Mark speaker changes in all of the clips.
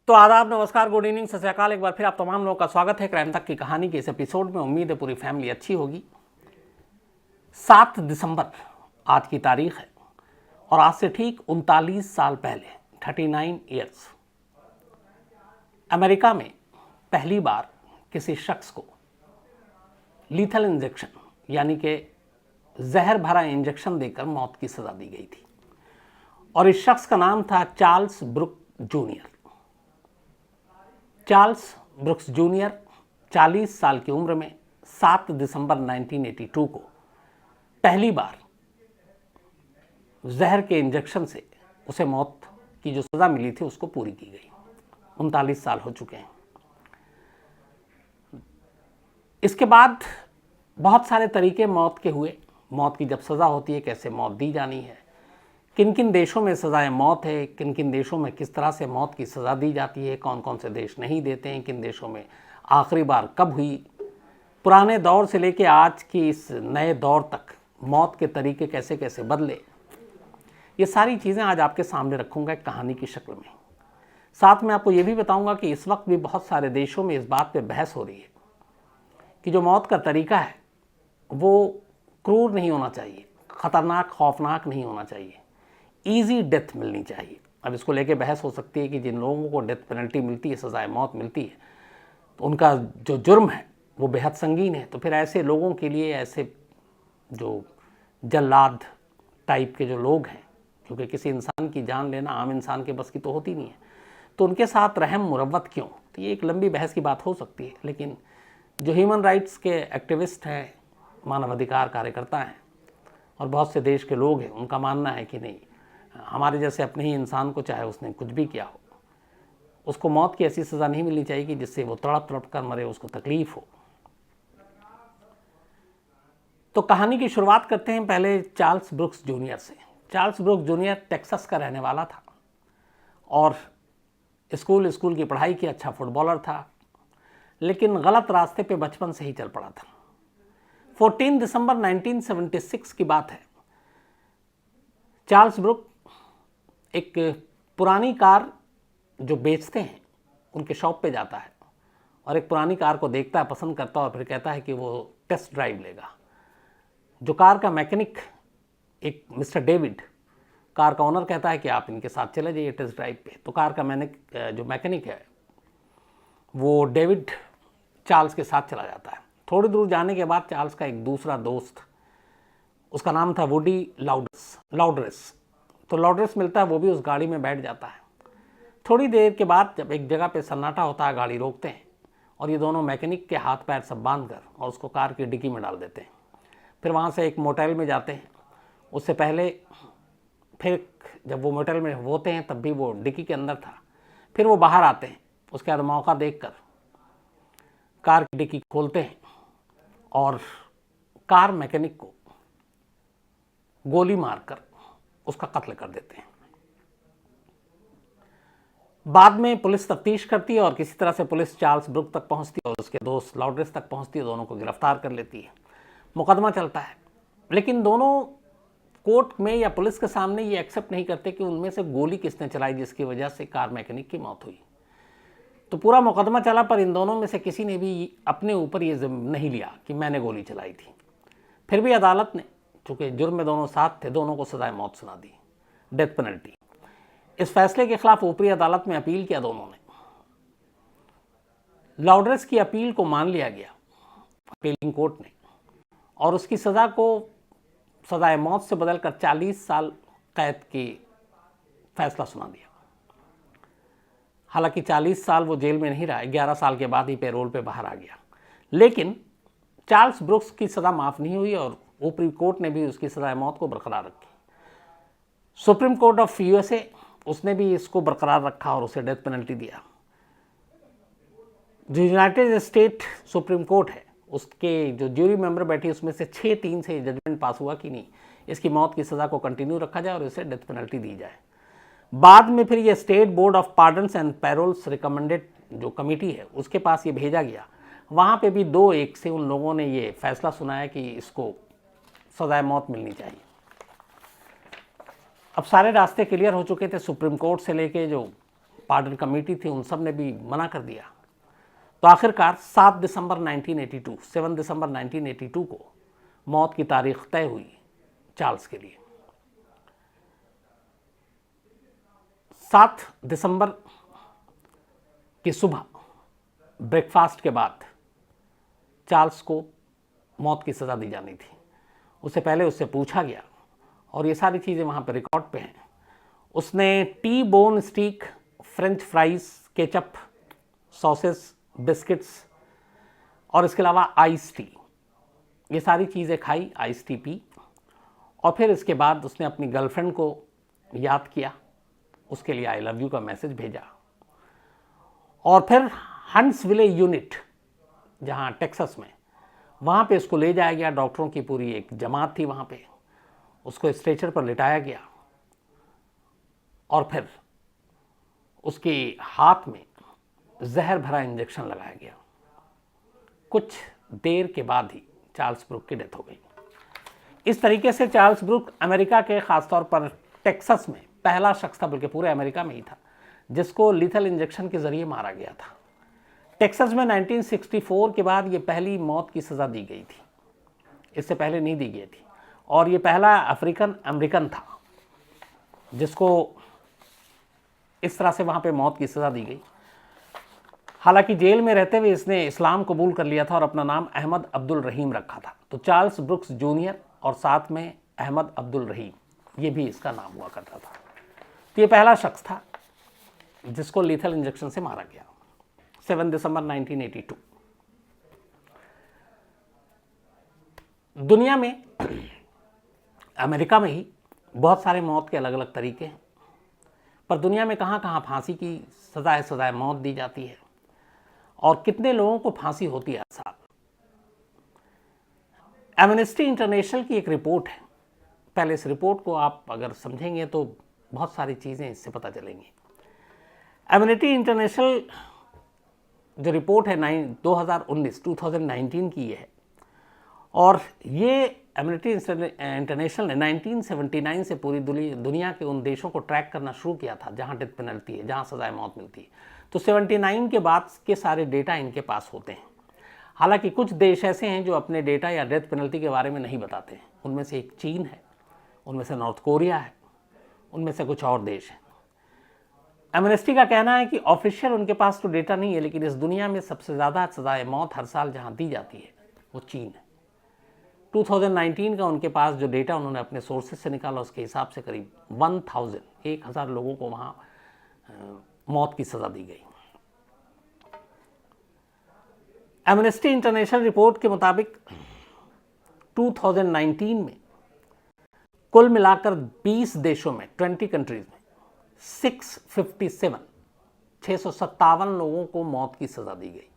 Speaker 1: तो आदाब, नमस्कार, गुड इवनिंग, सत श्री अकाल। एक बार फिर आप तमाम लोगों का स्वागत है क्राइम तक की कहानी के इस एपिसोड में। उम्मीद है पूरी फैमिली अच्छी होगी। 7 दिसंबर आज की तारीख है और आज से ठीक 39 साल पहले 39 ईयर्स अमेरिका में पहली बार किसी शख्स को लीथल इंजेक्शन यानी कि जहर भरा इंजेक्शन देकर मौत की सजा दी गई थी और इस शख्स का नाम था Charles Brook junior. Charles Brooks junior 40 साल की उम्र में 7 दिसंबर 1982 को पहली बार जहर के इंजेक्शन से उसे मौत की जो सज़ा मिली थी उसको पूरी की गई। 39 साल हो चुके हैं। इसके बाद बहुत सारे तरीके मौत के हुए। मौत की जब सज़ा होती है कैसे मौत दी जानी है, किन किन देशों में सज़ाए मौत है, किन किन देशों में किस तरह से मौत की सज़ा दी जाती है, कौन कौन से देश नहीं देते हैं, किन देशों में आखिरी बार कब हुई, पुराने दौर से लेकर आज की इस नए दौर तक मौत के तरीके कैसे कैसे बदले, ये सारी चीज़ें आज आपके सामने रखूँगा एक कहानी की शक्ल में। साथ में आपको ये भी बताऊँगा कि इस वक्त भी बहुत सारे देशों में इस बात पर बहस हो रही है कि जो मौत का तरीका है वो क्रूर नहीं होना चाहिए, ख़तरनाक खौफनाक नहीं होना चाहिए, ईजी डेथ मिलनी चाहिए। अब इसको लेके बहस हो सकती है कि जिन लोगों को डेथ पेनल्टी मिलती है, सजाए मौत मिलती है, तो उनका जो जुर्म है वो बेहद संगीन है। तो फिर ऐसे लोगों के लिए, ऐसे जो जल्लाद टाइप के जो लोग हैं, क्योंकि किसी इंसान की जान लेना आम इंसान के बस की तो होती नहीं है, तो उनके साथ रहम मुरव्वत क्यों? तो ये एक लंबी बहस की बात हो सकती है। लेकिन जो ह्यूमन राइट्स के एक्टिविस्ट हैं, मानवाधिकार कार्यकर्ता हैं और बहुत से देश के लोग हैं, उनका मानना है कि नहीं, हमारे जैसे अपने ही इंसान को, चाहे उसने कुछ भी किया हो, उसको मौत की ऐसी सज़ा नहीं मिलनी चाहिए कि जिससे वो तड़प तड़प कर मरे, उसको तकलीफ हो। तो कहानी की शुरुआत करते हैं पहले चार्ल्स ब्रुक्स जूनियर से। चार्ल्स ब्रुक्स जूनियर टेक्सास का रहने वाला था और स्कूल की पढ़ाई की, अच्छा फुटबॉलर था, लेकिन गलत रास्ते पे बचपन से ही चल पड़ा था। 14 दिसंबर 1976 की बात है। चार्ल्स ब्रुक एक पुरानी कार जो बेचते हैं उनके शॉप पे जाता है और एक पुरानी कार को देखता है, पसंद करता है और फिर कहता है कि वो टेस्ट ड्राइव लेगा। जो कार का मैकेनिक, एक मिस्टर डेविड, कार का ओनर कहता है कि आप इनके साथ चले जाइए टेस्ट ड्राइव पे। तो कार का जो मैकेनिक है वो डेविड चार्ल्स के साथ चला जाता है। थोड़ी दूर जाने के बाद चार्ल्स का एक दूसरा दोस्त, उसका नाम था वुडी लाउडरेस, तो लाउडरेस मिलता है, वो भी उस गाड़ी में बैठ जाता है। थोड़ी देर के बाद जब एक जगह पे सन्नाटा होता है, गाड़ी रोकते हैं और ये दोनों मैकेनिक के हाथ पैर सब बांध कर और उसको कार की डिक्की में डाल देते हैं। फिर वहाँ से एक मोटेल में जाते हैं। उससे पहले फिर जब वो मोटेल में होते हैं तब भी वो डिक्की के अंदर था। फिर वो बाहर आते हैं। उसके बाद मौका देख कर कार की डिक्की खोलते हैं और कार मैकेनिक को गोली मारकर उसका कत्ल कर देते हैं। बाद में पुलिस तफ्तीश करती है और किसी तरह से पुलिस चार्ल्स ब्रुक तक पहुंचती है और उसके दोस्त लाउडरेस तक पहुंचती है। दोनों को गिरफ्तार कर लेती है। मुकदमा चलता है, लेकिन दोनों कोर्ट में या पुलिस के सामने ये एक्सेप्ट नहीं करते कि उनमें से गोली किसने चलाई जिसकी वजह से कार मैकेनिक की मौत हुई। तो पूरा मुकदमा चला पर इन दोनों में से किसी ने भी अपने ऊपर ये नहीं लिया कि मैंने गोली चलाई थी। फिर भी अदालत ने, चूँकि जुर्म में दोनों साथ थे, दोनों को सजाए मौत सुना दी, डेथ पेनल्टी। इस फैसले के खिलाफ ऊपरी अदालत में अपील किया दोनों ने। लाउडरेस की अपील को मान लिया गया अपीलिंग कोर्ट ने और उसकी सज़ा को सजाए मौत से बदलकर 40 साल कैद की फैसला सुना दिया। हालांकि 40 साल वो जेल में नहीं रहा, 11 साल के बाद ही पैरोल पे बाहर आ गया। लेकिन चार्ल्स ब्रुक्स की सज़ा माफ़ नहीं हुई और ऊपरी कोर्ट ने भी उसकी सजाए मौत को बरकरार रखी। सुप्रीम कोर्ट ऑफ यूएसए, उसने भी इसको बरकरार रखा और उसे डेथ पेनल्टी दिया। जो यूनाइटेड स्टेट सुप्रीम कोर्ट है, उसके जो ज्यूरी मेंबर बैठी उसमें से 6-3 से जजमेंट पास हुआ कि नहीं, इसकी मौत की सज़ा को कंटिन्यू रखा जाए और इसे डेथ पेनल्टी दी जाए। बाद में फिर ये state board of pardons and paroles recommended जो कमेटी है उसके पास ये भेजा गया। वहाँ पे भी 2-1 से उन लोगों ने ये फैसला सुनाया कि इसको सजाए मौत मिलनी चाहिए। अब सारे रास्ते क्लियर हो चुके थे, सुप्रीम कोर्ट से लेके जो पार्डन कमेटी थी, उन सब ने भी मना कर दिया। तो आखिरकार 7 दिसंबर 1982 को मौत की तारीख तय हुई चार्ल्स के लिए। 7 दिसंबर की सुबह ब्रेकफास्ट के बाद चार्ल्स को मौत की सज़ा दी जानी थी। उससे पहले उससे पूछा गया, और ये सारी चीज़ें वहाँ पे रिकॉर्ड पे हैं। उसने T bone steak, French fries, ketchup, sauces, biscuits और इसके अलावा आइस टी, ये सारी चीज़ें खाई, आइस टी पी। और फिर इसके बाद उसने अपनी गर्लफ्रेंड को याद किया, उसके लिए आई लव यू का मैसेज भेजा। और फिर हंट्सविले यूनिट, जहाँ टेक्सास में, वहाँ पे उसको ले जाया गया। डॉक्टरों की पूरी एक जमात थी वहाँ पे। उसको स्ट्रेचर पर लिटाया गया और फिर उसके हाथ में जहर भरा इंजेक्शन लगाया गया। कुछ देर के बाद ही चार्ल्स ब्रूक की डेथ हो गई। इस तरीके से चार्ल्स ब्रूक अमेरिका के, खासतौर पर टेक्सास में, पहला शख्स था, बल्कि पूरे अमेरिका में ही था, जिसको लीथल इंजेक्शन के जरिए मारा गया था। टेक्सास में 1964 के बाद ये पहली मौत की सज़ा दी गई थी, इससे पहले नहीं दी गई थी। और ये पहला अफ्रीकन अमेरिकन था जिसको इस तरह से वहाँ पे मौत की सज़ा दी गई। हालांकि जेल में रहते हुए इसने इस्लाम कबूल कर लिया था और अपना नाम अहमद अब्दुल रहीम रखा था। तो चार्ल्स ब्रुक्स जूनियर और साथ में अहमद अब्दुल रहीम, ये भी इसका नाम हुआ करता था। तो ये पहला शख्स था जिसको लीथल इंजेक्शन से मारा गया, 7 दिसंबर 1982। दुनिया में, अमेरिका में ही बहुत सारे मौत के अलग अलग तरीके हैं, पर दुनिया में कहाँ कहाँ फांसी की सजाए मौत दी जाती है और कितने लोगों को फांसी होती है हर साल। एमनेस्टी इंटरनेशनल की एक रिपोर्ट है। पहले इस रिपोर्ट को आप अगर समझेंगे तो बहुत सारी चीज़ें इससे पता चलेंगी। एमनेस्टी इंटरनेशनल जो रिपोर्ट है 2019 की है, और ये एमनेस्टी इंटरनेशनल ने 1979 से पूरी दुनिया के उन देशों को ट्रैक करना शुरू किया था जहां डेथ पेनल्टी है, जहां सजाए मौत मिलती है। तो 79 के बाद के सारे डेटा इनके पास होते हैं। हालांकि कुछ देश ऐसे हैं जो अपने डेटा या डेथ पेनल्टी के बारे में नहीं बताते हैं। उनमें से एक चीन है, उनमें से नॉर्थ कोरिया है, उनमें से कुछ और देश हैं। एमनेस्टी का कहना है कि ऑफिशियल उनके पास तो डेटा नहीं है, लेकिन इस दुनिया में सबसे ज़्यादा सजाए मौत हर साल जहां दी जाती है वो चीन है। 2019 का उनके पास जो डेटा उन्होंने अपने सोर्सेज से निकाला, उसके हिसाब से करीब 1000 लोगों को वहाँ मौत की सज़ा दी गई। एमनेस्टी इंटरनेशनल रिपोर्ट के मुताबिक 2019 में कुल मिलाकर 20 देशों में, 20 कंट्रीज में 657 लोगों को मौत की सज़ा दी गई।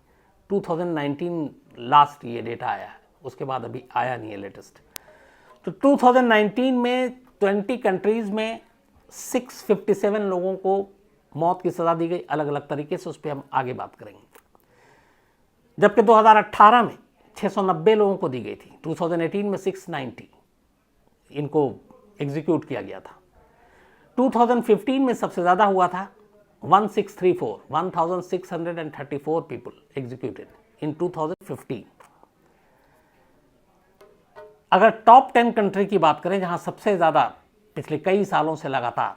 Speaker 1: 2019 लास्ट ये डेटा आया है, उसके बाद अभी आया नहीं है लेटेस्ट। तो 2019 में 20 कंट्रीज़ में 657 लोगों को मौत की सज़ा दी गई अलग अलग तरीके से। उस पर हम आगे बात करेंगे। जबकि 2018 में 690 लोगों को दी गई थी। 2018 में 690 इनको एग्जीक्यूट किया गया था। 2015 में सबसे ज़्यादा हुआ था 1634 पीपल एग्जीक्यूटेड इन 2015। अगर टॉप 10 कंट्री की बात करें जहां सबसे ज़्यादा पिछले कई सालों से लगातार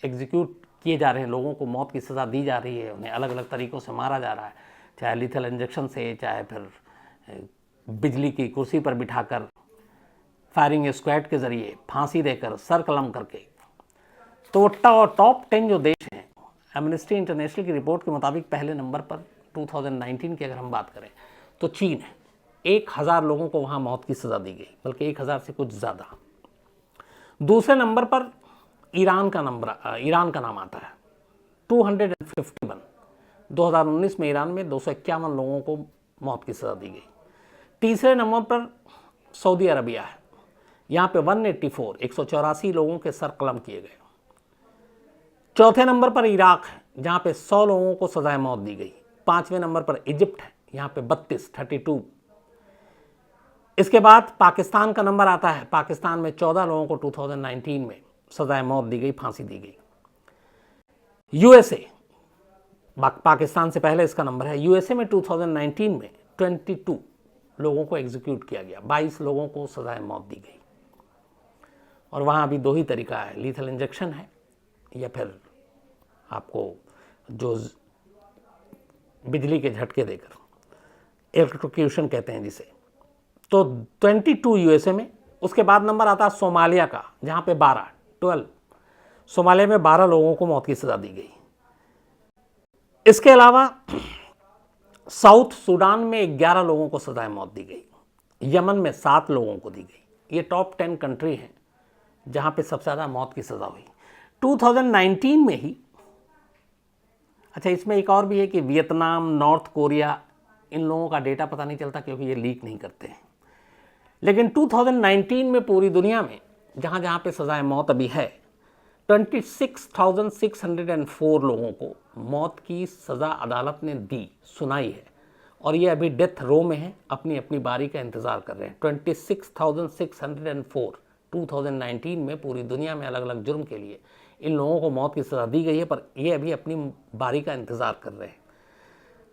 Speaker 1: एग्जीक्यूट किए जा रहे हैं, लोगों को मौत की सज़ा दी जा रही है, उन्हें अलग अलग तरीक़ों से मारा जा रहा है, चाहे लीथल इंजेक्शन से, चाहे फिर बिजली की कुर्सी पर बिठाकर, फायरिंग स्क्वाड के ज़रिए, फांसी देकर, सर कलम करके। तो वो टॉप 10 जो देश हैं, एमनेस्टी इंटरनेशनल की रिपोर्ट के मुताबिक पहले नंबर पर 2019 की अगर हम बात करें तो चीन है। 1000 लोगों को वहाँ मौत की सज़ा दी गई, बल्कि 1000 से कुछ ज़्यादा। दूसरे नंबर पर ईरान का नाम आता है, 251। 2019 में ईरान में 251 लोगों को मौत की सज़ा दी गई। तीसरे नंबर पर सऊदी अरबिया है, यहाँ पे 184 लोगों के सर कलम किए गए। चौथे नंबर पर इराक है, जहाँ पे 100 लोगों को सजाए मौत दी गई। पाँचवें नंबर पर इजिप्ट है, यहाँ पे 32। इसके बाद पाकिस्तान का नंबर आता है। पाकिस्तान में 14 लोगों को 2019 में सजाए मौत दी गई, फांसी दी गई। यूएसए, पाकिस्तान से पहले इसका नंबर है। यूएसए में 2019 में 22 लोगों को एग्जीक्यूट किया गया, 22 लोगों को सजाए मौत दी गई। और वहाँ अभी दो ही तरीका है, लीथल इंजेक्शन है या फिर आपको जो बिजली के झटके देकर, इलेक्ट्रोक्यूशन कहते हैं जिसे। तो 22 यूएसए में। उसके बाद नंबर आता है सोमालिया का, जहाँ पे 12 सोमालिया में 12 लोगों को मौत की सज़ा दी गई। इसके अलावा साउथ सूडान में 11 लोगों को सजाए मौत दी गई, यमन में 7 लोगों को दी गई। ये टॉप 10 कंट्री हैं जहाँ पे सबसे ज़्यादा मौत की सज़ा हुई 2019 में ही। अच्छा, इसमें एक और भी है कि वियतनाम, नॉर्थ कोरिया, इन लोगों का डेटा पता नहीं चलता क्योंकि ये लीक नहीं करते हैं। लेकिन 2019 में पूरी दुनिया में जहाँ जहाँ पे सजाए मौत अभी है, 26,604 लोगों को मौत की सज़ा अदालत ने दी, सुनाई है। और ये अभी डेथ रो में है, अपनी अपनी बारी का इंतज़ार कर रहे हैं। 26,604 2019 में पूरी दुनिया में अलग अलग जुर्म के लिए इन लोगों को मौत की सज़ा दी गई है, पर ये अभी अपनी बारी का इंतज़ार कर रहे हैं।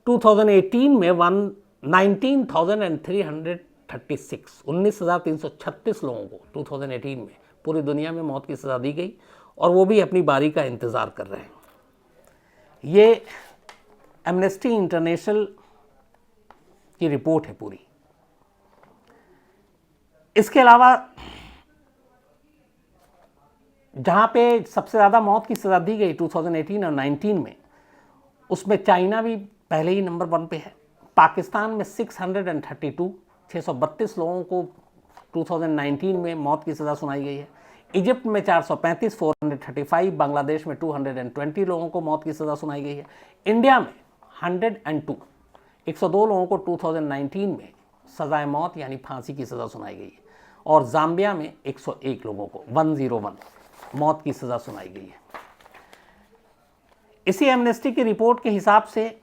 Speaker 1: 2018 में 19,336 लोगों को 2018 में पूरी दुनिया में मौत की सज़ा दी गई और वो भी अपनी बारी का इंतज़ार कर रहे हैं। ये एमनेस्टी इंटरनेशनल की रिपोर्ट है पूरी। इसके अलावा जहाँ पे सबसे ज़्यादा मौत की सज़ा दी गई 2018 और 19 में, उसमें चाइना भी पहले ही नंबर 1 पे है। पाकिस्तान में 632 लोगों को 2019 में मौत की सज़ा सुनाई गई है। इजिप्ट में 435 बांग्लादेश में 220 लोगों को मौत की सज़ा सुनाई गई है। इंडिया में 102 लोगों को 2019 में सज़ाए मौत यानी फांसी की सज़ा सुनाई गई है। और जाम्बिया में 101 लोगों को 101 मौत की सज़ा सुनाई गई है। इसी एमनेस्टी की रिपोर्ट के हिसाब से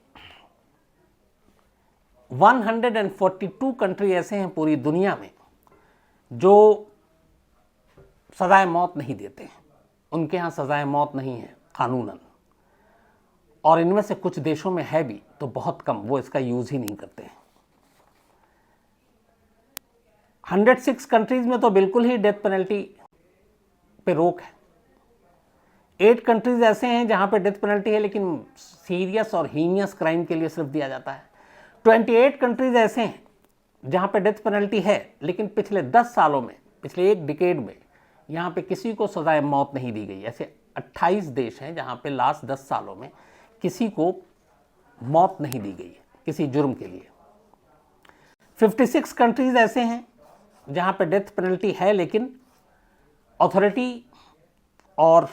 Speaker 1: 142 कंट्री ऐसे हैं पूरी दुनिया में जो सज़ाए मौत नहीं देते हैं, उनके यहाँ सज़ाए मौत नहीं है कानूनन। और इनमें से कुछ देशों में है भी तो बहुत कम, वो इसका यूज़ ही नहीं करते हैं। 106 कंट्रीज़ में तो बिल्कुल ही डेथ पेनल्टी पे रोक है। 8 कंट्रीज़ ऐसे हैं जहाँ पे डेथ पेनल्टी है लेकिन सीरियस और हीनियस क्राइम के लिए सिर्फ दिया जाता है। 28 कंट्रीज़ ऐसे हैं जहाँ पे डेथ पेनल्टी है लेकिन पिछले 10 सालों में, पिछले एक डिकेड में यहाँ पे किसी को सज़ाए मौत नहीं दी गई। ऐसे 28 देश हैं जहाँ पे लास्ट 10 सालों में किसी को मौत नहीं दी गई है किसी जुर्म के लिए। 56 कंट्रीज़ ऐसे हैं जहाँ पे डेथ पेनल्टी है लेकिन अथॉरिटी और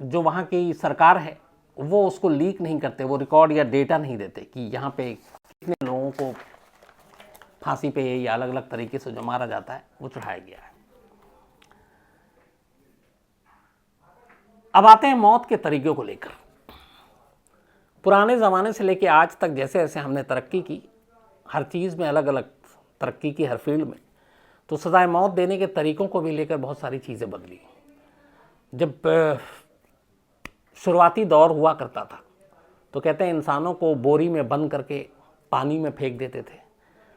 Speaker 1: जो वहाँ की सरकार है वो उसको लीक नहीं करते, वो रिकॉर्ड या डेटा नहीं देते कि यहाँ पे कितने लोगों को फांसी पे या अलग अलग तरीके से जो मारा जाता है वो चढ़ाया गया है। अब आते हैं मौत के तरीक़ों को लेकर। पुराने ज़माने से लेकर आज तक जैसे जैसे हमने तरक्की की, हर चीज़ में अलग अलग तरक्की की, हर फील्ड में, तो सज़ाए मौत देने के तरीक़ों को भी लेकर बहुत सारी चीज़ें बदली। जब शुरुआती दौर हुआ करता था तो कहते हैं इंसानों को बोरी में बंद करके पानी में फेंक देते थे,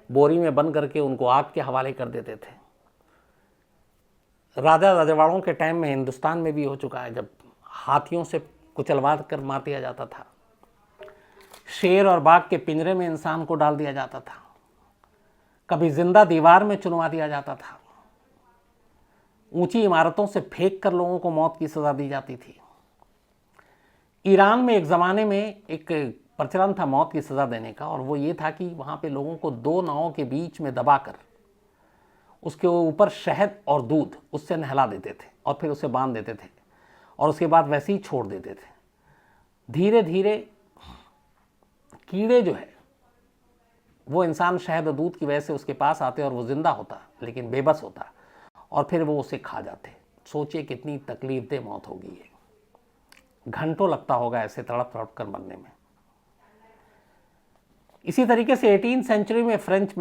Speaker 1: बोरी में बंद करके उनको आग के हवाले कर देते थे। राजा रजवाड़ों के टाइम में हिंदुस्तान में भी हो चुका है, जब हाथियों से कुचलवा कर मार दिया जाता था। शेर और बाघ के पिंजरे में इंसान को डाल दिया जाता था, कभी जिंदा दीवार में चुनवा दिया जाता था, ऊंची इमारतों से फेंक कर लोगों को मौत की सज़ा दी जाती थी। ईरान में एक ज़माने में एक प्रचलन था मौत की सज़ा देने का, और वो ये था कि वहाँ पे लोगों को 2 नावों के बीच में दबाकर उसके ऊपर शहद और दूध उससे नहला देते थे और फिर उसे बांध देते थे और उसके बाद वैसे ही छोड़ देते थे। धीरे धीरे कीड़े जो है वो इंसान शहद और दूध की वजह से उसके पास आते और वो ज़िंदा होता लेकिन बेबस होता और फिर वो उसे खा जाते। सोचिए कितनी तकलीफदेह मौत होगी ये, घंटों लगता होगा ऐसे तड़प तड़प कर मरने में। इसी तरीके से 18वीं सेंचुरी में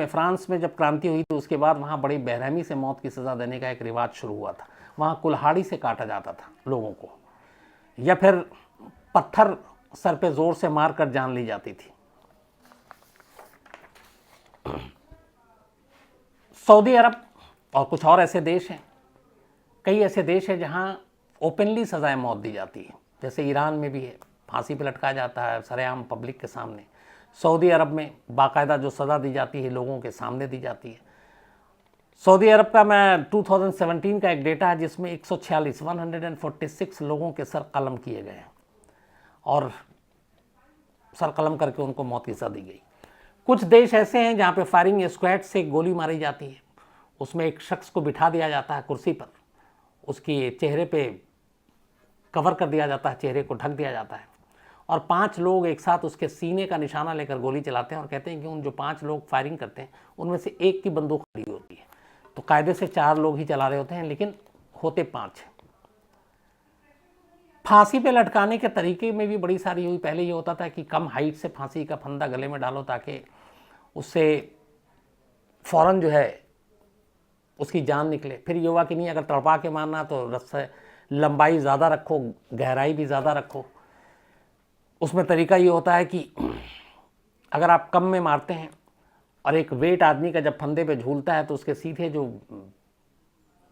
Speaker 1: फ्रांस में जब क्रांति हुई तो उसके बाद वहाँ बड़ी बेरहमी से मौत की सज़ा देने का एक रिवाज शुरू हुआ था। वहाँ कुल्हाड़ी से काटा जाता था लोगों को, या फिर पत्थर सर पे ज़ोर से मारकर जान ली जाती थी। सऊदी अरब और कुछ और ऐसे देश हैं, कई ऐसे देश हैं जहां ओपनली सज़ाए मौत दी जाती है। जैसे ईरान में भी है, फांसी पे लटकाया जाता है सरेआम पब्लिक के सामने। सऊदी अरब में बाकायदा जो सज़ा दी जाती है लोगों के सामने दी जाती है। सऊदी अरब का मैं 2017 का एक डेटा है जिसमें 146 लोगों के सर कलम किए गए हैं और सर कलम करके उनको मौत की सज़ा दी गई। कुछ देश ऐसे हैं जहाँ पे फायरिंग स्क्वाड से गोली मारी जाती है, उसमें एक शख्स को बिठा दिया जाता है कुर्सी पर, उसकी चेहरे पे कवर कर दिया जाता है, चेहरे को ढक दिया जाता है और 5 लोग एक साथ उसके सीने का निशाना लेकर गोली चलाते हैं और कहते हैं कि उन जो 5 लोग फायरिंग करते हैं उनमें से एक की बंदूक खड़ी होती है। तो कायदे से 4 लोग ही चला रहे होते हैं लेकिन होते 5 हैं। फांसी पे लटकाने के तरीके में भी बड़ी सारी हुई। पहले ये होता था कि कम हाइट से फांसी का फंदा गले में डालो ताकि उससे फ़ौरन जो है उसकी जान निकले। फिर ये हुआ कि नहीं, अगर तड़पा के मारना तो रस्से लंबाई ज़्यादा रखो, गहराई भी ज़्यादा रखो। उसमें तरीका ये होता है कि अगर आप कम में मारते हैं और एक वेट आदमी का जब फंदे पे झूलता है तो उसके सीधे जो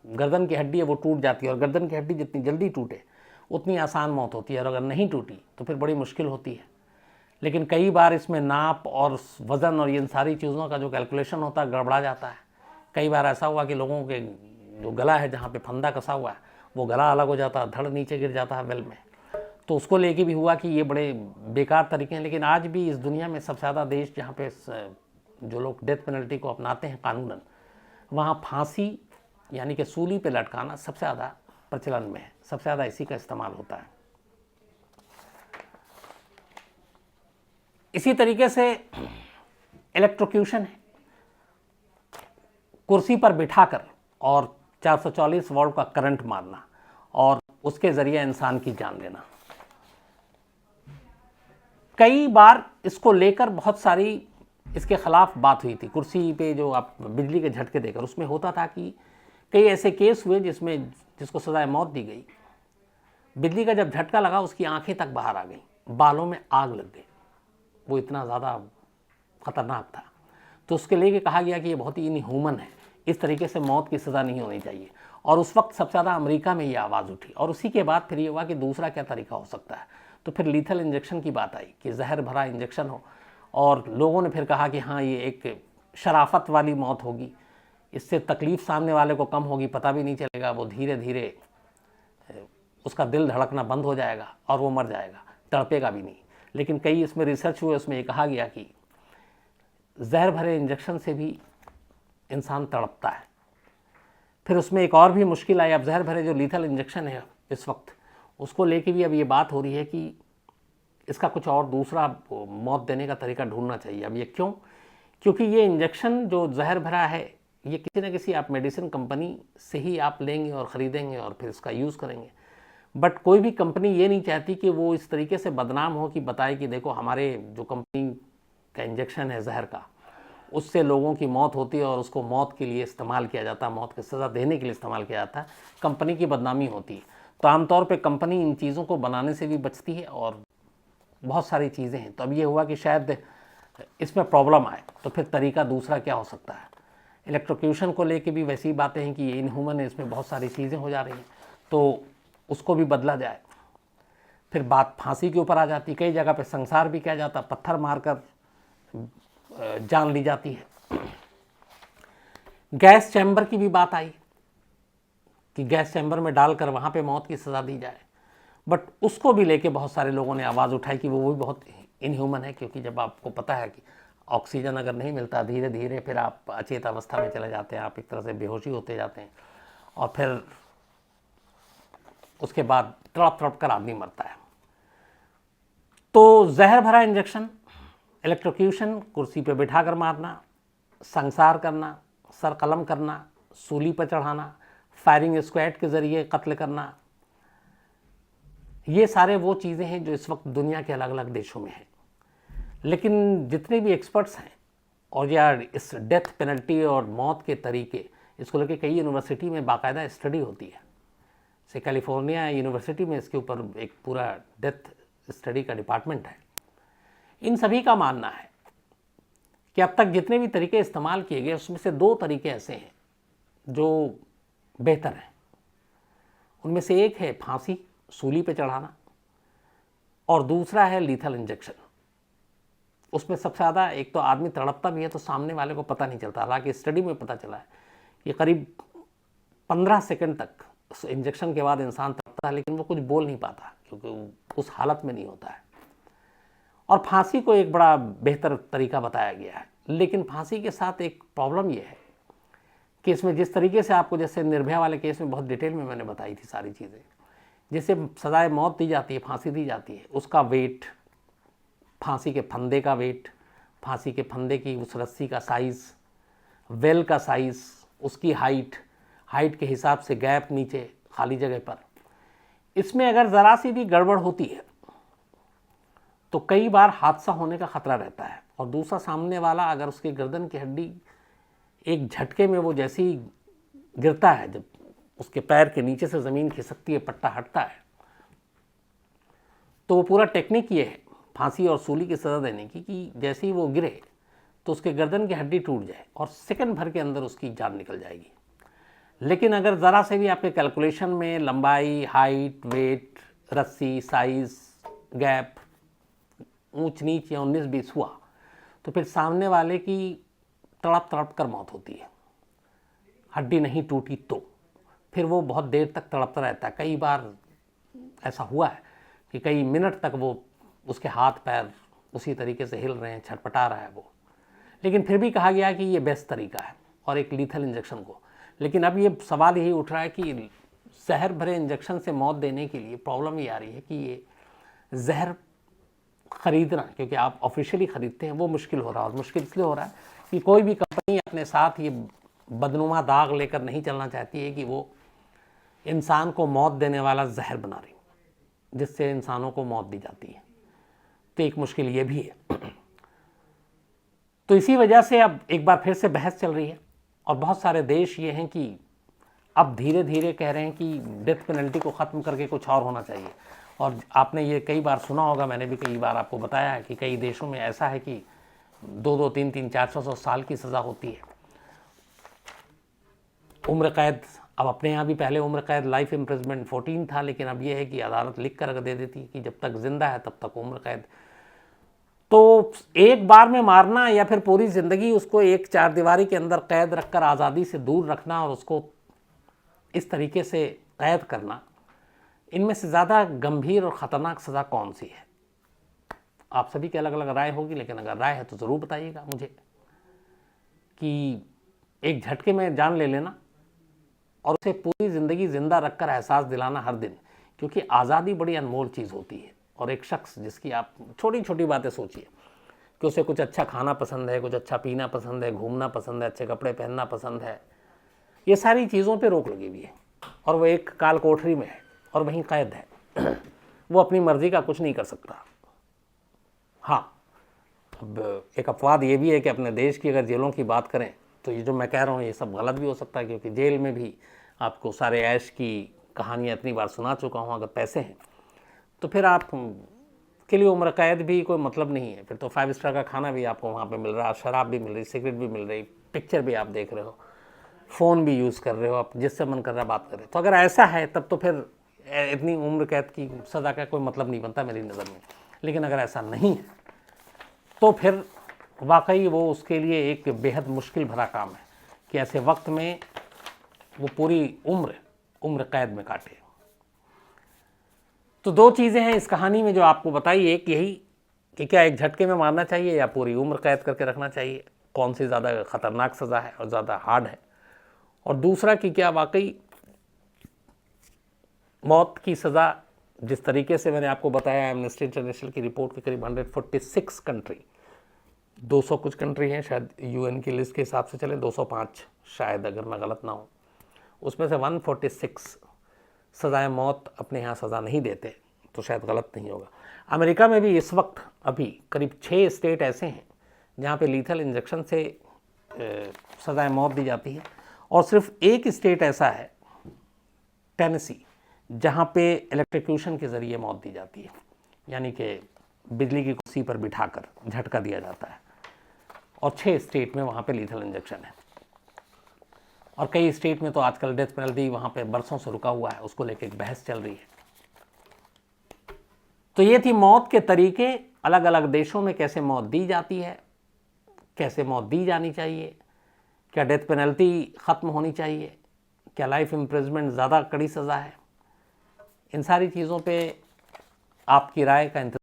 Speaker 1: गर्दन की हड्डी है वो टूट जाती है और गर्दन की हड्डी जितनी जल्दी टूटे उतनी आसान मौत होती है और अगर नहीं टूटी तो फिर बड़ी मुश्किल होती है। लेकिन कई बार इसमें नाप और वज़न और इन सारी चीज़ों का जो कैलकुलेशन होता है गड़बड़ा जाता है। कई बार ऐसा हुआ कि लोगों के जो गला है जहाँ पे फंदा कसा हुआ है वो गला अलग हो जाता है, धड़ नीचे गिर जाता है वेल में। तो उसको लेके भी हुआ कि ये बड़े बेकार तरीके हैं। लेकिन आज भी इस दुनिया में सबसे ज़्यादा देश जहाँ पे जो लोग डेथ पेनल्टी को अपनाते हैं कानूनन, वहाँ फांसी यानी कि सूली पे लटकाना सबसे ज़्यादा प्रचलन में है, सबसे ज़्यादा इसी का इस्तेमाल होता है। इसी तरीके से इलेक्ट्रोक्यूशन है, कुर्सी पर बिठाकर और 440 वोल्ट का करंट मारना और उसके ज़रिए इंसान की जान लेना। कई बार इसको लेकर बहुत सारी इसके ख़िलाफ़ बात हुई थी। कुर्सी पे जो आप बिजली के झटके देकर, उसमें होता था कि कई ऐसे केस हुए जिसको सज़ाए मौत दी गई। बिजली का जब झटका लगा उसकी आंखें तक बाहर आ गई, बालों में आग लग गई, वो इतना ज़्यादा ख़तरनाक था। तो उसके लेके कहा गया कि ये बहुत ही इनह्यूमन है, इस तरीके से मौत की सज़ा नहीं होनी चाहिए। और उस वक्त सबसे ज़्यादा अमेरिका में ये आवाज़ उठी और उसी के बाद फिर ये हुआ कि दूसरा क्या तरीका हो सकता है। तो फिर लीथल इंजेक्शन की बात आई कि जहर भरा इंजेक्शन हो और लोगों ने फिर कहा कि हाँ ये एक शराफत वाली मौत होगी, इससे तकलीफ़ सामने वाले को कम होगी, पता भी नहीं चलेगा, वो धीरे धीरे उसका दिल धड़कना बंद हो जाएगा और वो मर जाएगा, तड़पेगा भी नहीं। लेकिन कई इसमें रिसर्च हुए, उसमें ये कहा गया कि जहर भरे इंजेक्शन से भी इंसान तड़पता है। फिर उसमें एक और भी मुश्किल आई। अब जहर भरे जो लीथल इंजेक्शन है इस वक्त, उसको लेके भी अब ये बात हो रही है कि इसका कुछ और दूसरा मौत देने का तरीका ढूंढना चाहिए। अब ये क्यों? क्योंकि ये इंजेक्शन जो जहर भरा है ये किसी न किसी आप मेडिसिन कंपनी से ही आप लेंगे और ख़रीदेंगे और फिर इसका यूज़ करेंगे। बट कोई भी कंपनी ये नहीं चाहती कि वो इस तरीके से बदनाम हो कि बताए कि देखो हमारे जो कंपनी का इंजेक्शन है जहर का, उससे लोगों की मौत होती है और उसको मौत के लिए इस्तेमाल किया जाता है, मौत की सज़ा देने के लिए इस्तेमाल किया जाता है, कंपनी की बदनामी होती है। तो आमतौर पे कंपनी इन चीज़ों को बनाने से भी बचती है और बहुत सारी चीज़ें हैं। तो अब ये हुआ कि शायद इसमें प्रॉब्लम आए, तो फिर तरीका दूसरा क्या हो सकता है। इलेक्ट्रोक्यूशन को लेके भी वैसी बातें हैं कि ये इनह्यूमन है, इसमें बहुत सारी चीज़ें हो जा रही हैं, तो उसको भी बदला जाए। फिर बात फांसी के ऊपर आ जाती, कई जगह पे संसार भी किया जाता, पत्थर मारकर जान ली जाती है। गैस चैम्बर की भी बात आई कि गैस चैम्बर में डालकर वहाँ पे मौत की सज़ा दी जाए, बट उसको भी लेके बहुत सारे लोगों ने आवाज़ उठाई कि वो भी बहुत इनह्यूमन है। क्योंकि जब आपको पता है कि ऑक्सीजन अगर नहीं मिलता, धीरे धीरे फिर आप अचेत अवस्था में चले जाते हैं, आप एक तरह से बेहोशी होते जाते हैं और फिर उसके बाद तड़प तड़प कर आदमी मरता है। तो जहर भरा इंजेक्शन, इलेक्ट्रोक्यूशन, कुर्सी पे बिठा कर मारना, संसार करना, सर कलम करना, सूली पर चढ़ाना, फायरिंग स्क्वाड के ज़रिए कत्ल करना, ये सारे वो चीज़ें हैं जो इस वक्त दुनिया के अलग अलग देशों में हैं। लेकिन जितने भी एक्सपर्ट्स हैं और या इस डेथ पेनल्टी और मौत के तरीके, इसको लेकर कई यूनिवर्सिटी में बाकायदा स्टडी होती है। से कैलिफोर्निया यूनिवर्सिटी में इसके ऊपर एक पूरा डेथ स्टडी का डिपार्टमेंट है, इन सभी का मानना है कि अब तक जितने भी तरीके इस्तेमाल किए गए उसमें से 2 तरीके ऐसे हैं जो बेहतर हैं। उनमें से एक है फांसी, सूली पे चढ़ाना, और दूसरा है लीथल इंजेक्शन। उसमें सबसे ज़्यादा एक तो आदमी तड़पता भी है तो सामने वाले को पता नहीं चलता। हालांकि स्टडी में पता चला है कि करीब 15 सेकंड तक उस इंजेक्शन के बाद इंसान तड़पता है, लेकिन वो कुछ बोल नहीं पाता क्योंकि वो उस हालत में नहीं होता है। और फांसी को एक बड़ा बेहतर तरीका बताया गया है, लेकिन फांसी के साथ एक प्रॉब्लम ये है कि इसमें जिस तरीके से आपको, जैसे निर्भया वाले केस में बहुत डिटेल में मैंने बताई थी सारी चीज़ें, जिसे सजाए मौत दी जाती है, फांसी दी जाती है, उसका वेट, फांसी के फंदे का वेट, फांसी के फंदे की उस रस्सी का साइज़, वेल का साइज़, उसकी हाइट के हिसाब से गैप नीचे खाली जगह पर, इसमें अगर ज़रा सी भी गड़बड़ होती है तो कई बार हादसा होने का खतरा रहता है। और दूसरा, सामने वाला अगर उसकी गर्दन की हड्डी एक झटके में वो जैसे ही गिरता है, जब उसके पैर के नीचे से ज़मीन खिसकती है, पट्टा हटता है, तो वो पूरा टेक्निक ये है फांसी और सूली की सज़ा देने की कि जैसे ही वो गिरे तो उसके गर्दन की हड्डी टूट जाए और सेकंड भर के अंदर उसकी जान निकल जाएगी। लेकिन अगर ज़रा से भी आपके कैलकुलेशन में लंबाई, हाइट, वेट, रस्सी, साइज़, गैप, ऊंच नीच या 19-20 हुआ तो फिर सामने वाले की तड़प तड़प कर मौत होती है। हड्डी नहीं टूटी तो फिर वो बहुत देर तक तड़पता रहता है। कई बार ऐसा हुआ है कि कई मिनट तक वो, उसके हाथ पैर उसी तरीके से हिल रहे हैं, छटपटा रहा है वो, लेकिन फिर भी कहा गया कि ये बेस्ट तरीका है और एक लीथल इंजेक्शन को। लेकिन अब ये सवाल यही उठ रहा है कि जहर भरे इंजेक्शन से मौत देने के लिए प्रॉब्लम ये आ रही है कि ये जहर ख़रीदना, क्योंकि आप ऑफिशियली ख़रीदते हैं, वो मुश्किल हो रहा है। और मुश्किल इसलिए हो रहा है कि कोई भी कंपनी अपने साथ ये बदनुमा दाग लेकर नहीं चलना चाहती है कि वो इंसान को मौत देने वाला जहर बना रही, जिससे इंसानों को मौत दी जाती है। तो एक मुश्किल ये भी है। तो इसी वजह से अब एक बार फिर से बहस चल रही है और बहुत सारे देश ये हैं कि अब धीरे धीरे कह रहे हैं कि डेथ पेनल्टी को ख़त्म करके कुछ और होना चाहिए। और आपने ये कई बार सुना होगा, मैंने भी कई बार आपको बताया है कि कई देशों में ऐसा है कि 2-2, 3-3, 400 साल की सज़ा होती है। उम्र कैद, अब अपने यहाँ भी पहले उम्र कैद लाइफ इम्प्रिजमेंट 14 था, लेकिन अब ये है कि अदालत लिख कर दे देती है कि जब तक जिंदा है तब तक उम्र कैद। तो एक बार में मारना या फिर पूरी ज़िंदगी उसको एक चारदीवारी के अंदर कैद रखकर आज़ादी से दूर रखना और उसको इस तरीके से कैद करना, इनमें से ज़्यादा गंभीर और ख़तरनाक सज़ा कौन सी है? आप सभी की अलग अलग राय होगी, लेकिन अगर राय है तो ज़रूर बताइएगा मुझे कि एक झटके में जान ले लेना और उसे पूरी ज़िंदगी ज़िंदा रखकर एहसास दिलाना हर दिन, क्योंकि आज़ादी बड़ी अनमोल चीज़ होती है। और एक शख्स जिसकी आप छोटी छोटी बातें सोचिए कि उसे कुछ अच्छा खाना पसंद है, कुछ अच्छा पीना पसंद है, घूमना पसंद है, अच्छे कपड़े पहनना पसंद है, ये सारी चीज़ों पे रोक लगी हुई है और वो एक काल कोठरी में है और वहीं कैद है। वो अपनी मर्ज़ी का कुछ नहीं कर सकता। हाँ, अब एक अपवाद ये भी है कि अपने देश की अगर जेलों की बात करें तो ये जो मैं कह रहा हूँ ये सब गलत भी हो सकता है, क्योंकि जेल में भी आपको सारे ऐश की कहानियाँ इतनी बार सुना चुका हूँ। अगर पैसे हैं तो फिर आप के लिए उम्र कैद भी कोई मतलब नहीं है। फिर तो 5 स्टार का खाना भी आपको वहाँ पे मिल रहा है, शराब भी मिल रही, सिगरेट भी मिल रही, पिक्चर भी आप देख रहे हो, फ़ोन भी यूज़ कर रहे हो, आप जिससे मन कर रहा है बात कर रहे हो। तो अगर ऐसा है तब तो फिर इतनी उम्र कैद की सज़ा का कोई मतलब नहीं बनता मेरी नज़र में। लेकिन अगर ऐसा नहीं है तो फिर वाकई वो उसके लिए एक बेहद मुश्किल भरा काम है कि ऐसे वक्त में वो पूरी उम्र कैद में काटे। तो 2 चीज़ें हैं इस कहानी में जो आपको बताई। एक यही कि क्या एक झटके में मारना चाहिए या पूरी उम्र कैद करके रखना चाहिए, कौन सी ज़्यादा ख़तरनाक सज़ा है और ज़्यादा हार्ड है। और दूसरा कि क्या वाकई मौत की सज़ा जिस तरीके से मैंने आपको बताया, एमनेस्टी इंटरनेशनल की रिपोर्ट के करीब 146 कंट्री, 200 कुछ कंट्री हैं शायद, यूएन की लिस्ट के हिसाब से चले 205 शायद, अगर मैं गलत ना हूँ, उसमें से 146 सज़ाए मौत अपने यहाँ सज़ा नहीं देते, तो शायद गलत नहीं होगा। अमेरिका में भी इस वक्त अभी करीब 6 स्टेट ऐसे हैं जहाँ पे लीथल इंजेक्शन से सज़ाए मौत दी जाती है, और सिर्फ एक स्टेट ऐसा है, टेनेसी, जहाँ पे इलेक्ट्रोक्यूशन के ज़रिए मौत दी जाती है। यानी कि बिजली की कुर्सी पर बिठाकर झटका दिया जाता है, और 6 स्टेट में वहाँ पे लीथल इंजेक्शन है, और कई स्टेट में तो आजकल डेथ पेनल्टी वहाँ पे बरसों से रुका हुआ है, उसको लेके एक बहस चल रही है। तो ये थी मौत के तरीके, अलग अलग देशों में कैसे मौत दी जाती है, कैसे मौत दी जानी चाहिए, क्या डेथ पेनल्टी ख़त्म होनी चाहिए, क्या लाइफ इम्प्रिजमेंट ज़्यादा कड़ी सज़ा है। इन सारी चीज़ों पे आपकी राय का